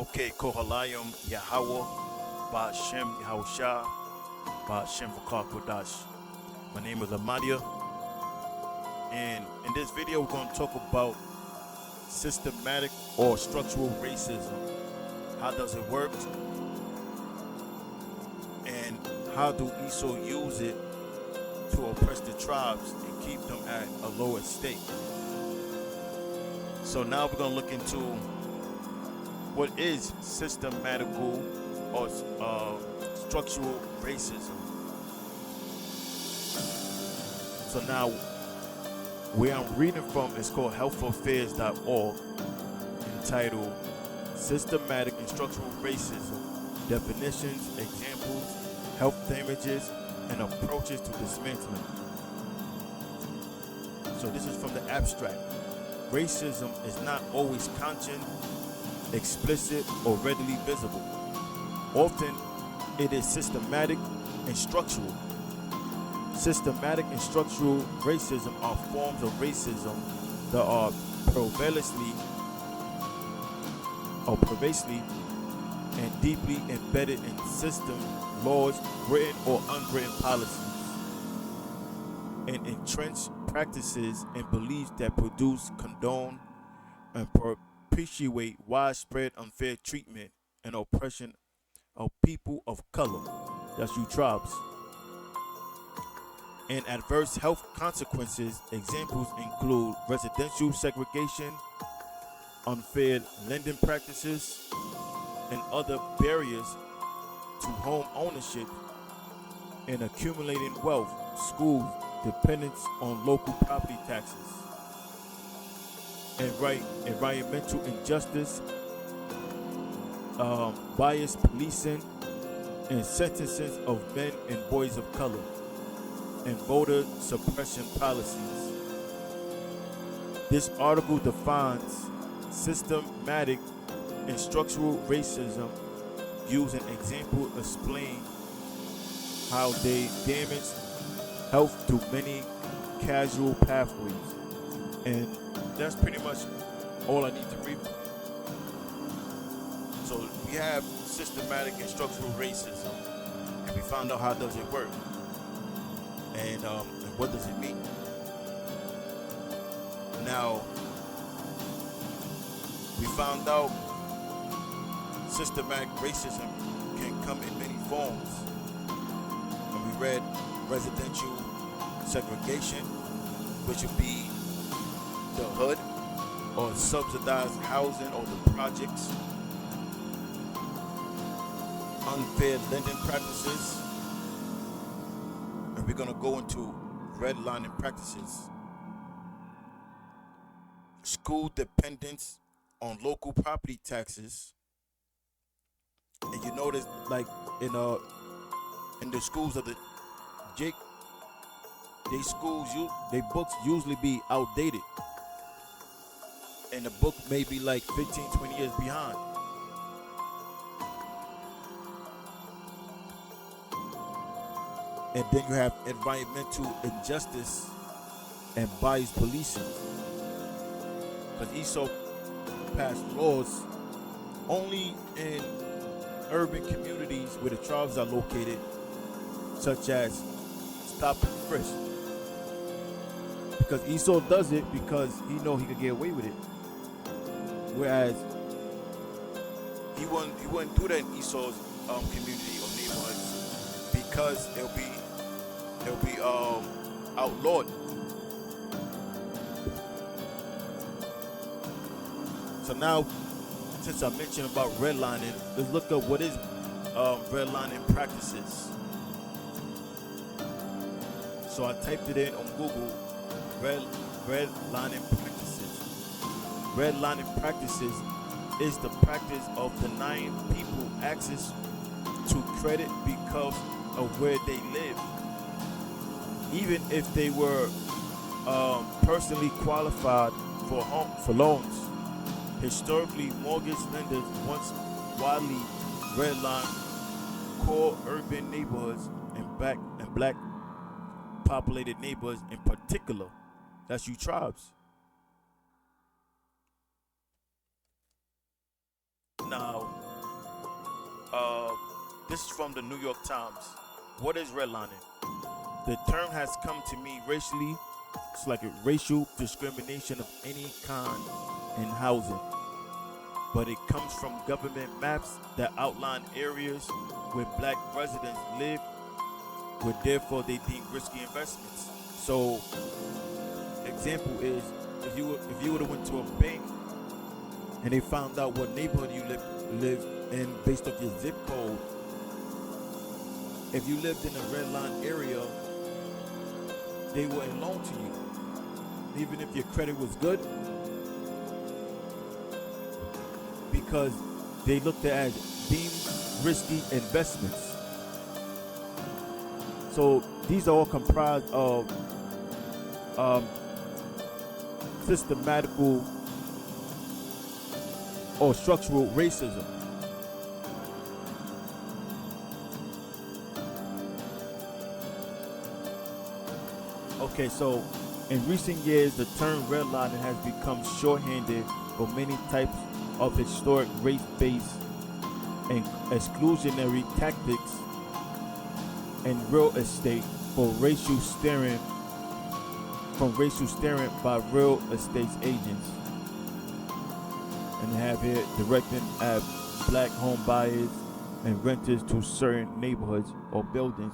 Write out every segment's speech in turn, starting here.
Okay, Kohalayim Yahweh, Ba'ashem Yahushua, Ba'ashem Vakar Kodash. My name is Amadia, and in this video, we're going to talk about systematic or structural racism. How does it work? And how do Esau use it to oppress the tribes and keep them at a lower state? So now we're going to look into what is systematical or structural racism. So now, where I'm reading from is called healthaffairs.org, entitled Systematic and Structural Racism, Definitions, Examples, Health Damages, and Approaches to Dismantling. So this is from the abstract. Racism is not always conscious, explicit, or readily visible. Often, it is systematic and structural. Systematic and structural racism are forms of racism that are pervasively and deeply embedded in system, laws, written or unwritten policies, and entrenched practices and beliefs that produce, condone, and perpetuate widespread unfair treatment and oppression of people of color, that's you tribes, and adverse health consequences. Examples include residential segregation, unfair lending practices, and other barriers to home ownership and accumulating wealth, schools, dependence on local property taxes, and environmental injustice, biased policing, and sentences of men and boys of color, and voter suppression policies. This article defines systematic and structural racism using example explain how they damage health through many causal pathways. And that's pretty much all I need to read. So we have systematic and structural racism, and we found out how does it work, and what does it mean. Now, we found out systematic racism can come in many forms, and we read residential segregation, which would be the hood or subsidized housing or the projects, unfair lending practices, and we're going to go into redlining practices, school dependence on local property taxes. And you notice, like in the schools of the Jake, they books usually be outdated, and the book may be like 15, 20 years behind. And then you have environmental injustice and biased policing, because Esau passed laws only in urban communities where the tribes are located, such as stop and frisk. Because Esau does it because he know he could get away with it, whereas he wouldn't do that in Esau's community or neighborhoods, because it'll be outlawed. So now, since I mentioned about redlining, let's look up what is redlining practices. So I typed it in on Google, redlining practices. Redlining practices is the practice of denying people access to credit because of where they live, even if they were personally qualified for loans. Historically, mortgage lenders once widely redlined core urban neighborhoods and black populated neighborhoods in particular. That's you tribes. Now, This is from the New York Times. What is redlining? The term has come to mean it's like a racial discrimination of any kind in housing. But it comes from government maps that outline areas where black residents live, where therefore they deem risky investments. So, example is if you would have went to a bank and they found out what neighborhood you live in based off your zip code. If you lived in a red line area, they wouldn't loan to you, even if your credit was good, because they looked at it as deemed risky investments. So these are all comprised of systematical or structural racism. Okay, so in recent years, the term redlining has become shorthanded for many types of historic race-based and exclusionary tactics in real estate from racial steering by real estate agents. And they have here directing at black home buyers and renters to certain neighborhoods or buildings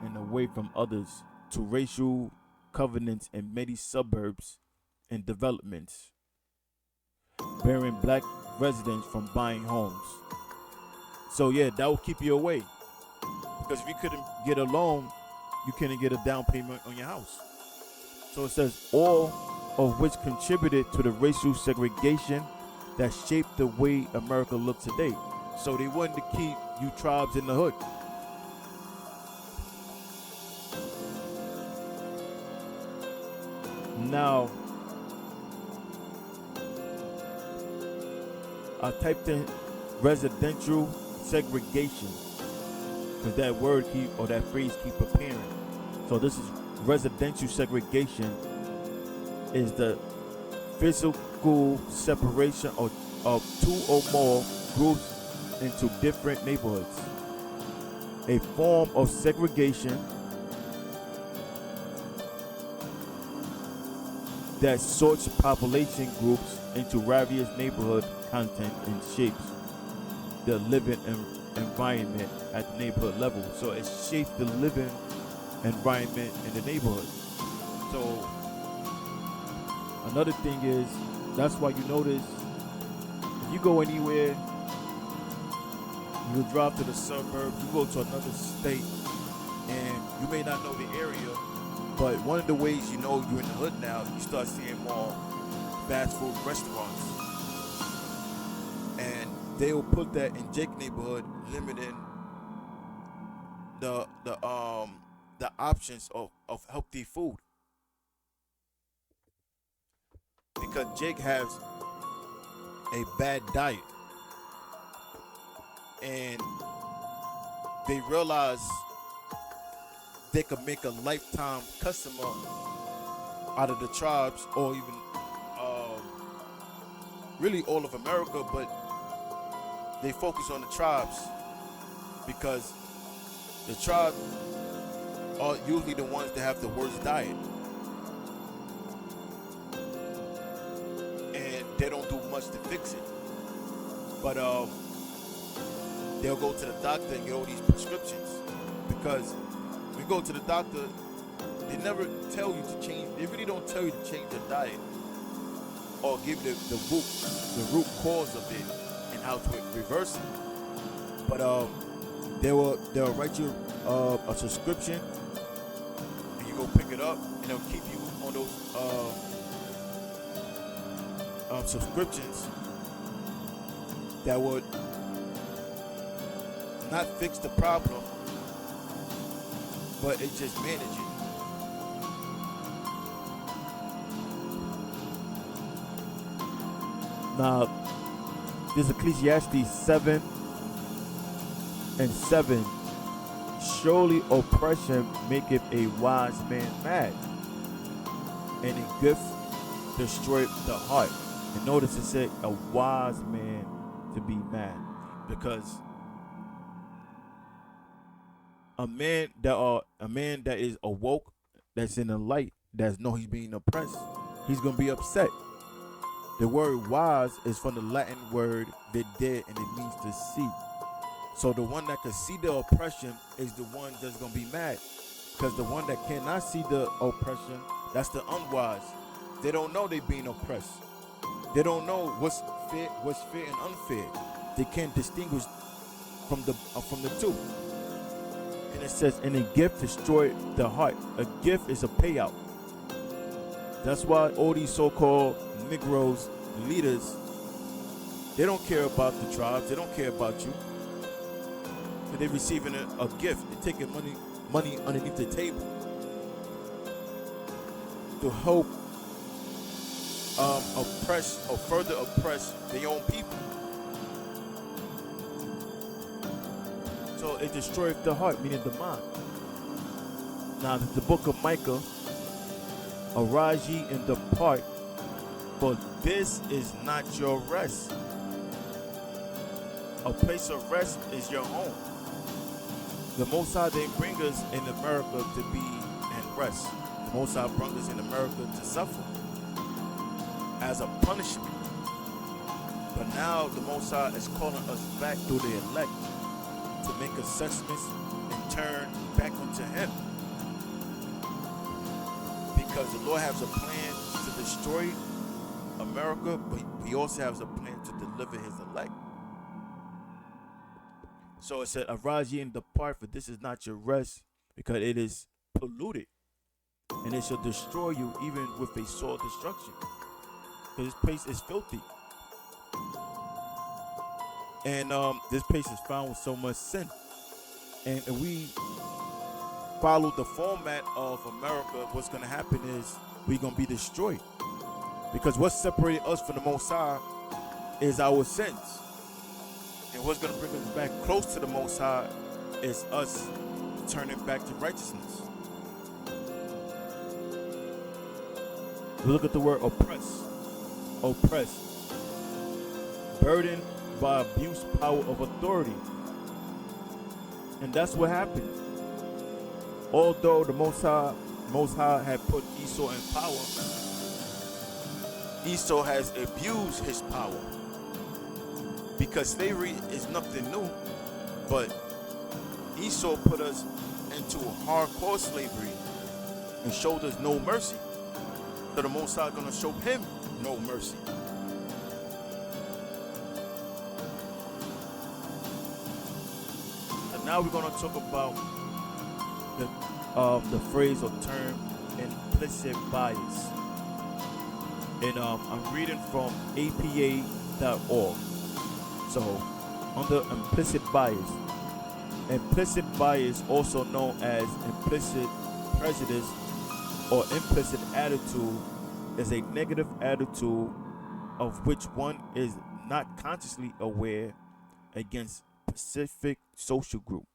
and away from others, to racial covenants in many suburbs and developments, barring black residents from buying homes. So yeah, that will keep you away, because if you couldn't get a loan, you couldn't get a down payment on your house. So it says all of which contributed to the racial segregation that shaped the way America looks today. So they wanted to keep you tribes in the hood. Now, I typed in residential segregation because that word that phrase keep appearing. So this is residential segregation is the physical separation of two or more groups into different neighborhoods. A form of segregation that sorts population groups into various neighborhood content and shapes the living environment at the neighborhood level. So it shapes the living environment in the neighborhood. So another thing is, that's why you notice if you go anywhere, you drive to the suburbs, you go to another state, and you may not know the area, but one of the ways you know you're in the hood now, you start seeing more fast food restaurants. And they will put that in Jake neighborhood, limiting the options of healthy food. Because Jake has a bad diet. And they realize they could make a lifetime customer out of the tribes, or even really all of America, but they focus on the tribes because the tribes are usually the ones that have the worst diet, and they don't do much to fix it. But they'll go to the doctor and get all these prescriptions, because when you go to the doctor, they never tell you to change. They really don't tell you to change your diet or give you the root cause of it and how to reverse it. But they'll write you a subscription, and you go pick it up, and they'll keep you on those subscriptions that would not fix the problem, but it just manage it. Now, there's Ecclesiastes 7:7. Surely oppression maketh a wise man mad, and a gift destroyeth the heart. And notice it said a wise man to be mad, because A man that is awoke, that's in the light, that's know he's being oppressed, he's gonna be upset. The word wise is from the Latin word videre, and it means to see. So the one that can see the oppression is the one that's gonna be mad. Because the one that cannot see the oppression, that's the unwise. They don't know they're being oppressed. They don't know what's fair and unfair. They can't distinguish from the two. And it says, and a gift destroyed the heart. A gift is a payout. That's why all these so-called Negroes, leaders, they don't care about the tribes. They don't care about you. But they're receiving a gift. They're taking money underneath the table to help oppress or further oppress their own people. So it destroyed the heart, meaning the mind. Now the book of Micah, arise ye and depart, for this is not your rest. A place of rest is your home. The Most High didn't bring us in America to be in rest. The Most High brought us in America to suffer as a punishment. But now the Most High is calling us back through the elect to make assessments and turn back unto Him. Because the Lord has a plan to destroy America, but He also has a plan to deliver His elect. So it said, arise ye and depart, for this is not your rest, because it is polluted, and it shall destroy you even with a sore destruction. Because this place is filthy. And this place is found with so much sin. And if we follow the format of America, what's going to happen is we're going to be destroyed. Because what separated us from the Most High is our sins. And what's going to bring us back close to the Most High is us turning back to righteousness. We look at the word oppress. Oppress. Burdened by abuse, power of authority. And that's what happens. Although the Most High had put Esau in power, Esau has abused his power. Because slavery is nothing new, but Esau put us into hardcore slavery and showed us no mercy. So the Most High is going to show him no mercy. And now we're going to talk about the phrase or term implicit bias. And I'm reading from APA.org. So, under implicit bias, also known as implicit prejudice or implicit attitude, is a negative attitude of which one is not consciously aware against specific social group.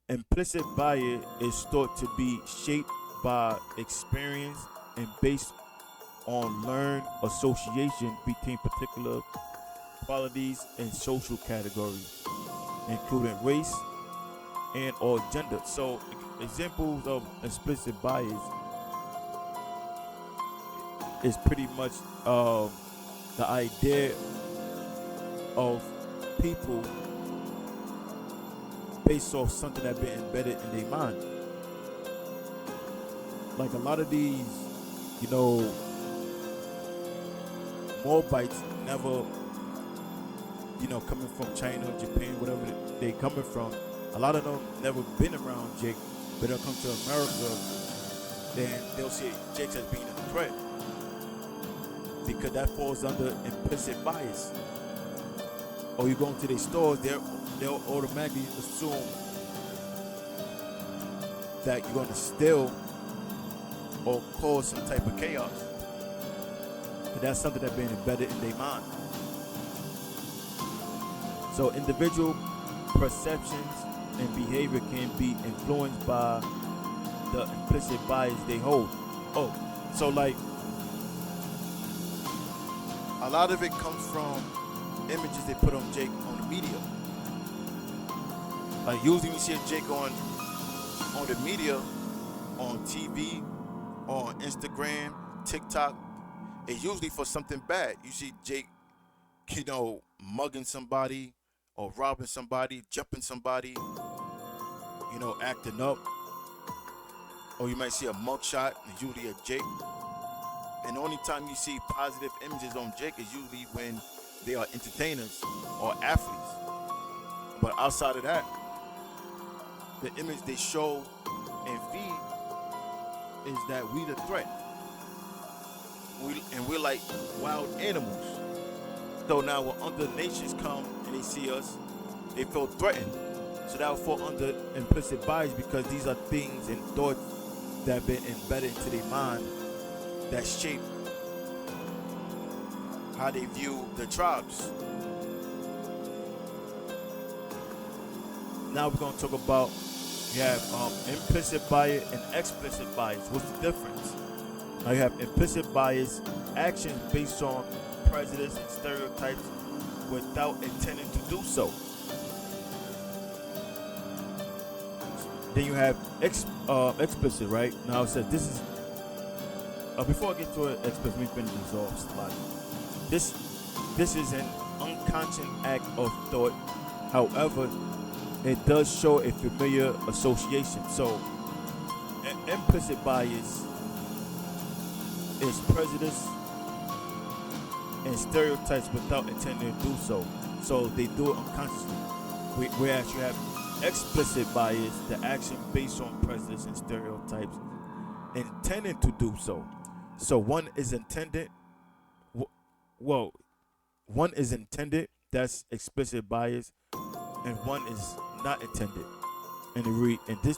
Implicit bias is thought to be shaped by experience and based on learned association between particular qualities and social categories, including race and or gender. So examples of explicit bias is pretty much the idea of people based off something that been embedded in their mind. Like a lot of these, Moabites never, coming from China, Japan, whatever they coming from, a lot of them never been around Jake, but they'll come to America, then they'll see Jake as being a threat, because that falls under implicit bias. Or you go into their stores, they'll automatically assume that you're going to steal or cause some type of chaos. But that's something that's been embedded in their mind. So individual perceptions and behavior can be influenced by the implicit bias they hold. Oh, so like a lot of it comes from images they put on Jake on the media. Like usually we see a Jake on the media, on TV, on Instagram, TikTok. It's usually for something bad. You see Jake, mugging somebody or robbing somebody, jumping somebody, acting up. Or you might see a mugshot, and it's usually a Jake. And the only time you see positive images on Jake is usually when they are entertainers or athletes. But outside of that, the image they show and feed is that we the threat. We're like wild animals. So now when other nations come and they see us, they feel threatened. So that will fall under implicit bias because these are things and thoughts that have been embedded into their mind that shape how they view the tribes. Now we're going to talk about you have implicit bias and explicit bias. What's the difference? Now you have implicit bias, actions based on prejudice and stereotypes without intending to do so. Then you have explicit, right? Now it says this is. Before I get to it, explicit, let me finish this off slide. This is an unconscious act of thought. However, it does show a familiar association. So, an implicit bias is prejudice and stereotypes without intending to do so. So they do it unconsciously. Whereas you have explicit bias, the action based on prejudice and stereotypes, intending to do so. So one is intended. Well, one is intended. That's explicit bias, and one is not intended. And this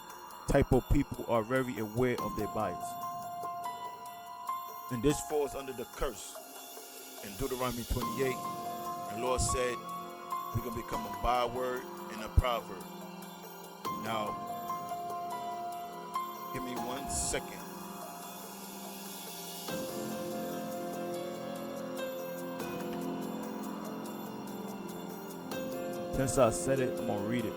type of people are very aware of their bias. And this falls under the curse in Deuteronomy 28. The Lord said we're going to become a byword and a proverb. Now, give me 1 second. Since I said it, I'm going to read it.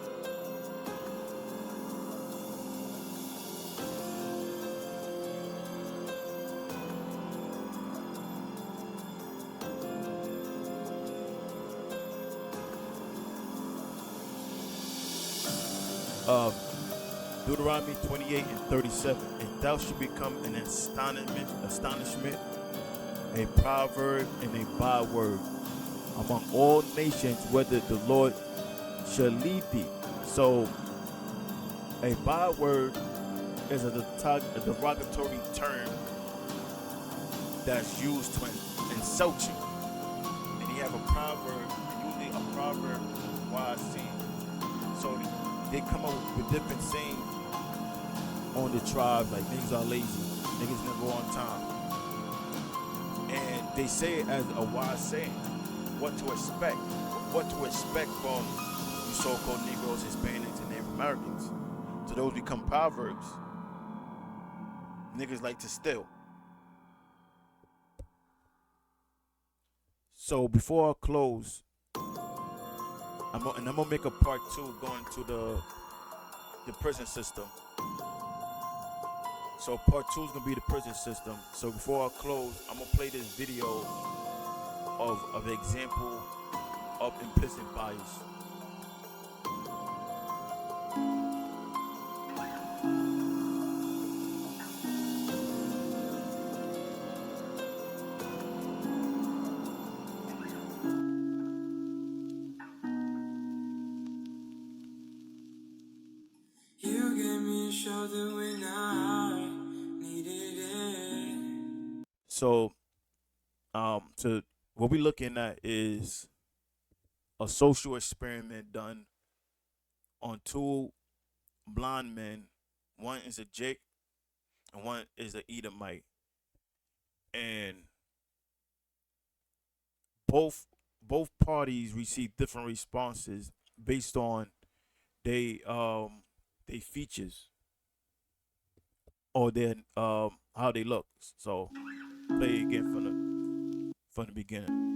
Deuteronomy 28 and 37. And thou shalt become an astonishment, a proverb, and a byword among all nations, whether the Lord shall lead thee. So, a byword is a derogatory term that's used to insult you. And you have a proverb, usually a proverb is a wise saying. So they come up with different sayings on the tribe, like niggas are lazy, niggas never on time. And they say it as a wise saying. What to expect from you so-called Negroes, Hispanics, and Native Americans. So those become proverbs. Niggas like to steal. So before I close, I'm gonna make a part 2 going to the prison system. So part 2 is gonna be the prison system. So before I close, I'm gonna play this video of an example of implicit bias. You gave me a shoulder when I needed it. So, to what we're looking at is a social experiment done on 2 blind men. One is a Jake, and one is a Edomite, and both parties receive different responses based on they features or their how they look. So play it again from the beginning.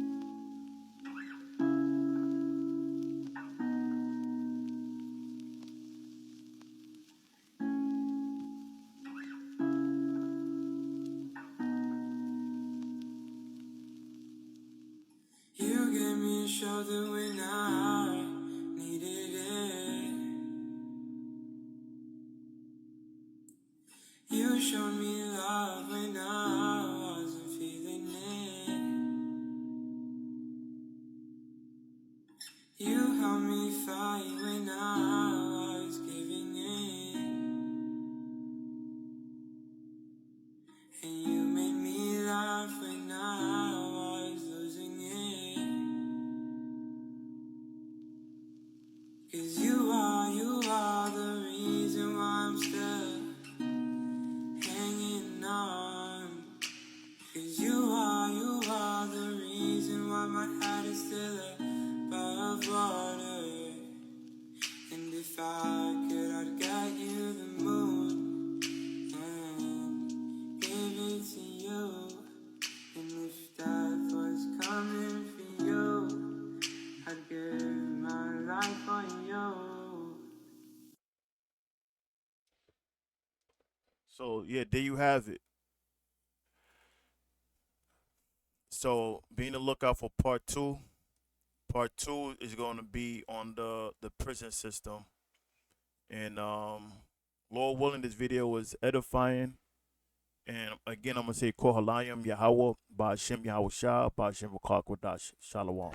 shelter when I needed it. You showed me love when I wasn't feeling it. You helped me fight when I was giving in. And you made me laugh when I was losing it. 'Cause you are the reason why I'm still hanging on. 'Cause you are the reason why my head is still above water. And if I could, I'd get you the moon and give it to you. And if death was coming for you, I'd give my life for you. So yeah, there you have it. So be on the lookout for part two. Part two is going to be on the prison system, and Lord willing, this video was edifying. And again, I'm gonna say Kohalayim Yahweh, Ba'ashem Yahweh Shah, Ba'ashem V'Kak Wadash, Shalom.